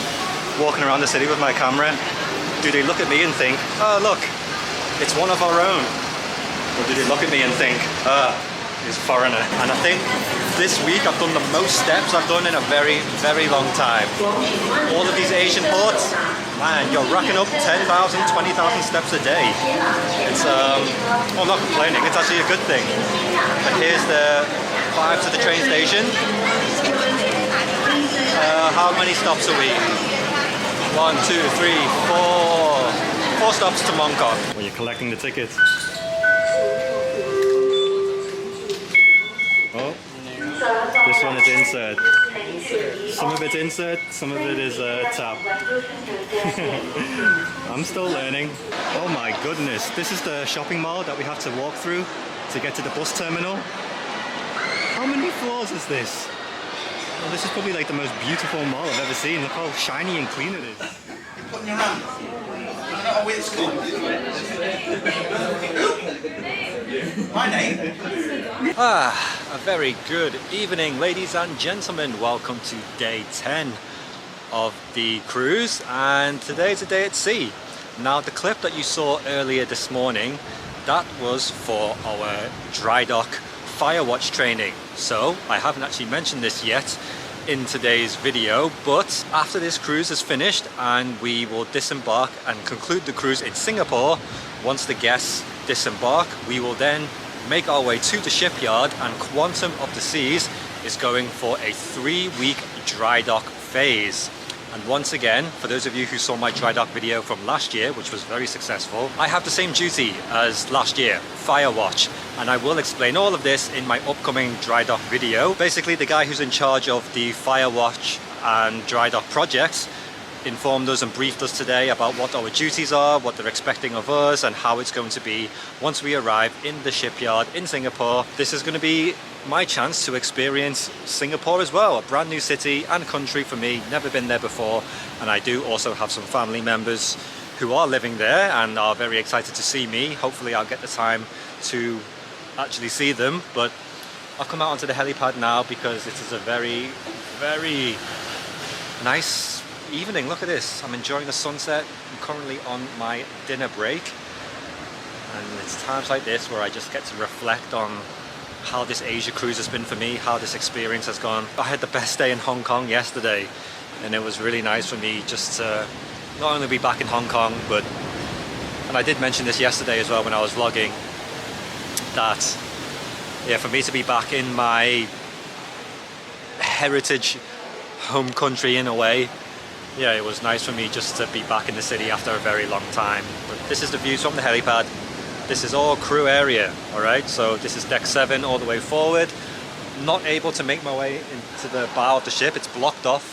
walking around the city with my camera, do they look at me and think, oh look, it's one of our own? Or do they look at me and think, is foreigner. And I think this week I've done the most steps I've done in a very, very long time. All of these Asian ports, man, you're racking up 10,000, 20,000 steps a day. It's, I'm not complaining, it's actually a good thing. And here's the vibe to the train station. How many stops are we? 1, 2, 3, 4. 4 stops to Mongkok. When you're collecting the tickets. Oh, this one is insert. Some of it's insert, some of it is tap. I'm still learning. Oh my goodness, this is the shopping mall that we have to walk through to get to the bus terminal. How many floors is this? Well, this is probably like the most beautiful mall I've ever seen. Look how shiny and clean it is. A very good evening, ladies and gentlemen. Welcome to day 10 of the cruise, and today's a day at sea. Now, the clip that you saw earlier this morning, that was for our dry dock fire watch training. So I haven't actually mentioned this yet in today's video, but after this cruise is finished and we will disembark and conclude the cruise in Singapore, once the guests disembark, we will then make our way to the shipyard, and Quantum of the Seas is going for a 3-week dry dock phase. And once again, for those of you who saw my dry dock video from last year, which was very successful, I have the same duty as last year, fire watch. And I will explain all of this in my upcoming dry dock video. Basically, the guy who's in charge of the fire watch and dry dock projects informed us and briefed us today about what our duties are, what they're expecting of us, and how it's going to be once we arrive in the shipyard in Singapore. This is going to be my chance to experience Singapore as well, a brand new city and country for me, never been there before. And I do also have some family members who are living there and are very excited to see me. Hopefully I'll get the time to actually see them, but I'll come out onto the helipad now because it is a very, very nice evening. Look at this, I'm enjoying the sunset. I'm currently on my dinner break, and it's times like this where I just get to reflect on how this Asia cruise has been for me, how this experience has gone. I had the best day in Hong Kong yesterday, and it was really nice for me just to not only be back in Hong Kong, but, and I did mention this yesterday as well when I was vlogging, that yeah, for me to be back in my heritage home country in a way, yeah, it was nice for me just to be back in the city after a very long time. But this is the views from the helipad. This is all crew area, all right? So this is deck 7 all the way forward. Not able to make my way into the bow of the ship. It's blocked off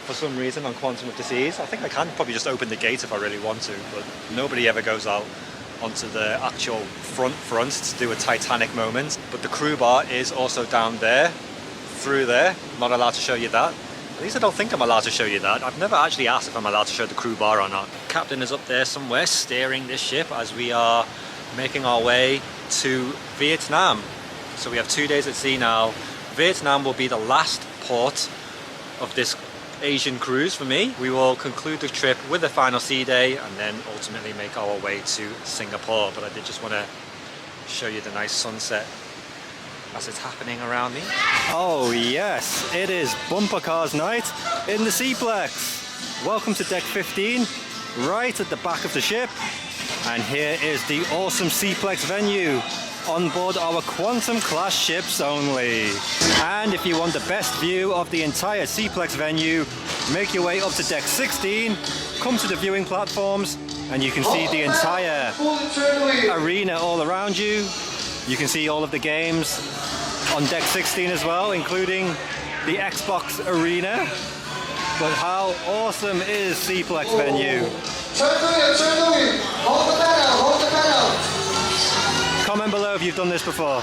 for some reason on Quantum of the Seas. I think I can probably just open the gate if I really want to, but nobody ever goes out onto the actual front to do a Titanic moment. But the crew bar is also down there, through there. I'm not allowed to show you that. At least I don't think I'm allowed to show you that. I've never actually asked if I'm allowed to show the crew bar or not. Captain is up there somewhere steering this ship as we are making our way to Vietnam. So we have 2 days at sea now. Vietnam will be the last port of this Asian cruise for me. We will conclude the trip with a final sea day and then ultimately make our way to Singapore. But I did just want to show you the nice sunset as it's happening around me. Oh yes, it is bumper cars night in the Seaplex. Welcome to deck 15, right at the back of the ship. And here is the awesome Seaplex venue on board our Quantum class ships only. And if you want the best view of the entire Seaplex venue, make your way up to deck 16, come to the viewing platforms, and you can see the entire arena all around you. You can see all of the games on deck 16 as well, including the Xbox arena. But how awesome is Seaplex venue? Comment below if you've done this before.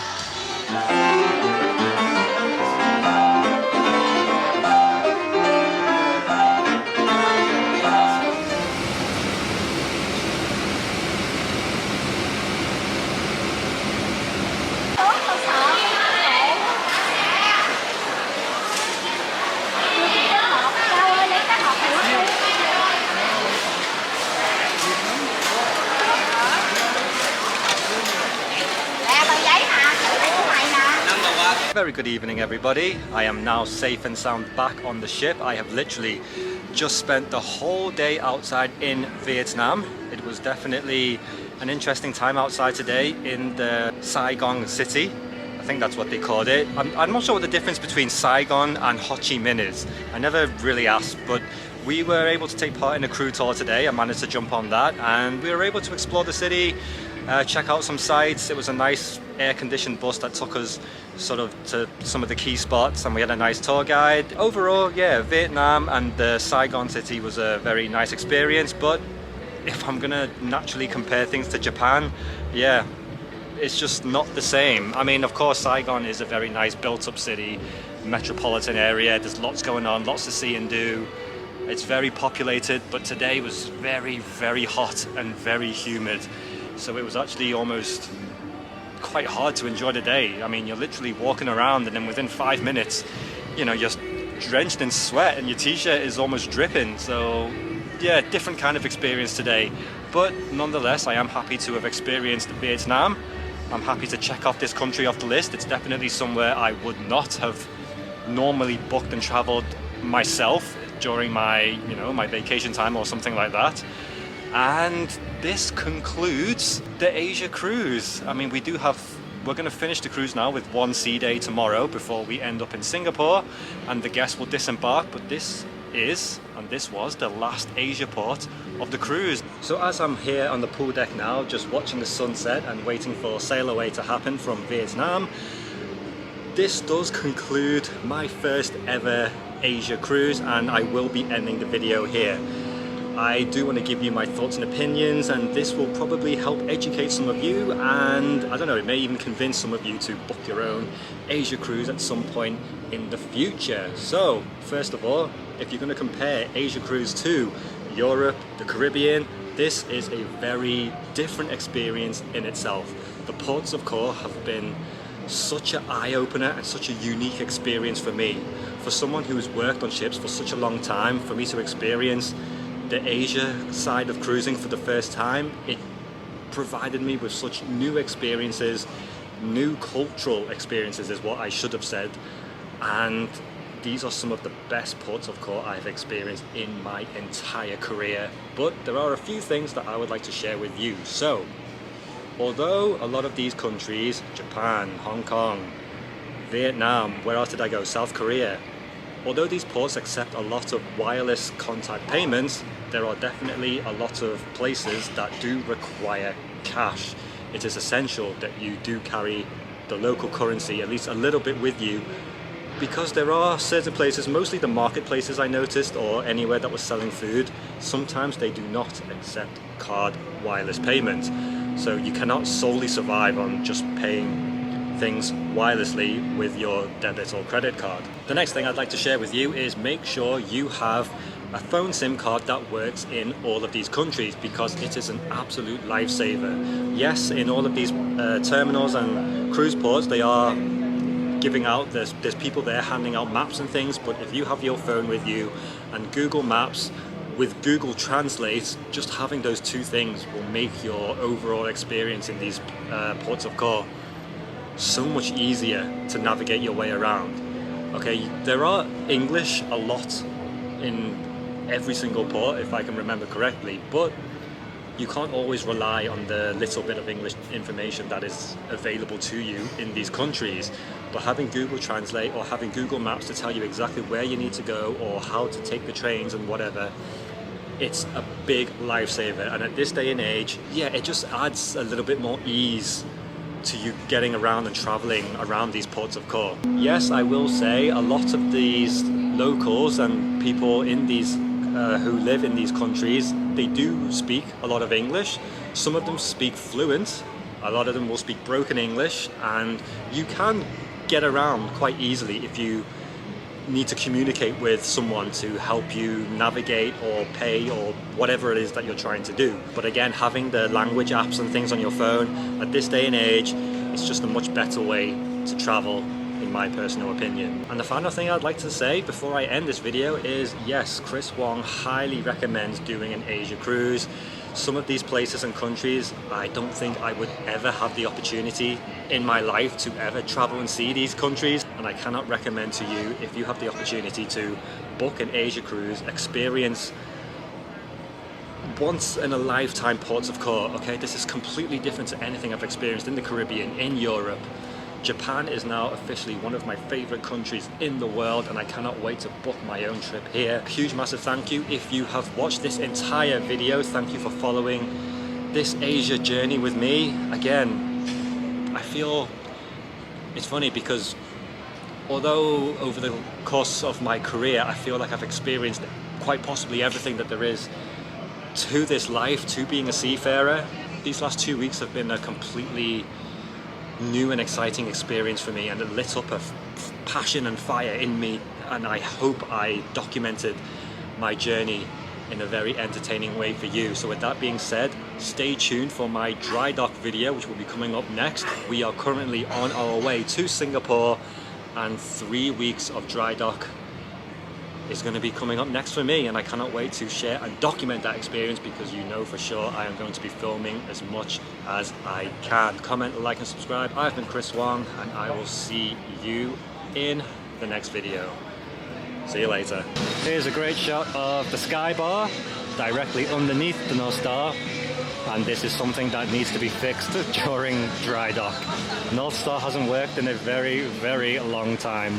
very good evening, everybody. I am now safe and sound back on the ship. I have literally just spent the whole day outside in Vietnam. It was definitely an interesting time outside today in the Saigon city. I think that's what they called it. I'm not sure what the difference between Saigon and Ho Chi Minh is. I never really asked, but we were able to take part in a crew tour today. I managed to jump on that and we were able to explore the city, check out some sites. It was a nice air-conditioned bus that took us sort of to some of the key spots, and we had a nice tour guide. Overall, yeah, Vietnam and the Saigon city was a very nice experience, but if I'm gonna naturally compare things to Japan, yeah, it's just not the same. I mean, of course, Saigon is a very nice built-up city, metropolitan area. There's lots going on, lots to see and do. It's very populated, but today was very, very hot and very humid. So it was actually almost quite hard to enjoy the day. I mean, you're literally walking around and then within 5 minutes, you know, you're drenched in sweat and your t-shirt is almost dripping. So yeah, different kind of experience today. But nonetheless, I am happy to have experienced Vietnam. I'm happy to check off this country off the list. It's definitely somewhere I would not have normally booked and traveled myself during my, you know, my vacation time or something like that. And this concludes the Asia cruise. I mean, we're going to finish the cruise now with one sea day tomorrow before we end up in Singapore and the guests will disembark, but this was the last Asia port of the cruise. So as I'm here on the pool deck now, just watching the sunset and waiting for sail away to happen from Vietnam, this does conclude my first ever Asia cruise, and I will be ending the video here. I do want to give you my thoughts and opinions, and this will probably help educate some of you, and I don't know, it may even convince some of you to book your own Asia cruise at some point in the future. So first of all, if you're going to compare Asia cruise to Europe, the Caribbean, this is a very different experience in itself. The ports of call have been such an eye-opener and such a unique experience for me. For someone who has worked on ships for such a long time, for me to experience the Asia side of cruising for the first time, it provided me with such new experiences, new cultural experiences is what I should have said, and these are some of the best ports of call I've experienced in my entire career. But there are a few things that I would like to share with you. So, although a lot of these countries, Japan, Hong Kong, Vietnam, where else did I go? South Korea, although these ports accept a lot of wireless contact payments, there are definitely a lot of places that do require cash. It is essential that you do carry the local currency at least a little bit with you, because there are certain places, mostly the marketplaces I noticed, or anywhere that was selling food, sometimes they do not accept card wireless payments. So you cannot solely survive on just paying things wirelessly with your debit or credit card. The next thing I'd like to share with you is make sure you have a phone SIM card that works in all of these countries, because it is an absolute lifesaver. Yes, in all of these terminals and cruise ports, they are giving out, there's people there handing out maps and things, but if you have your phone with you and Google Maps with Google Translate, just having those two things will make your overall experience in these ports of call so much easier to navigate your way around. Okay, there are English a lot in every single port, if I can remember correctly, but you can't always rely on the little bit of English information that is available to you in these countries. But having Google Translate or having Google Maps to tell you exactly where you need to go or how to take the trains and whatever, it's a big lifesaver. And at this day and age, yeah, it just adds a little bit more ease to you getting around and traveling around these ports of call. Yes, I will say a lot of these locals and people in these who live in these countries, they do speak a lot of English. Some of them speak fluent, a lot of them will speak broken English, and you can get around quite easily if you need to communicate with someone to help you navigate or pay or whatever it is that you're trying to do. But again, having the language apps and things on your phone at this day and age, it's just a much better way to travel, in my personal opinion. And the final thing I'd like to say before I end this video is, yes, Chris Wong highly recommends doing an Asia cruise. some of these places and countries, I don't think I would ever have the opportunity in my life to ever travel and see these countries. And I cannot recommend to you, if you have the opportunity to book an Asia cruise, experience once in a lifetime ports of call. Okay, this is completely different to anything I've experienced in the Caribbean, in Europe. Japan is now officially one of my favorite countries in the world, and I cannot wait to book my own trip here. Huge massive thank you if you have watched this entire video. Thank you for following this Asia journey with me. Again, I feel it's funny because although over the course of my career I feel like I've experienced quite possibly everything that there is to this life, to being a seafarer, these last 2 weeks have been a completely new and exciting experience for me, and it lit up a passion and fire in me, and I hope I documented my journey in a very entertaining way for you. So with that being said, stay tuned for my dry dock video, which will be coming up next. We are currently on our way to Singapore, and 3 weeks of dry dock is going to be coming up next for me, and I cannot wait to share and document that experience, because you know for sure I am going to be filming as much as I can. Comment, like and subscribe. I've been Chris Wong, and I will see you in the next video. See you later. Here's a great shot of the sky bar directly underneath the North Star, and this is something that needs to be fixed during dry dock. North Star hasn't worked in a very, very long time.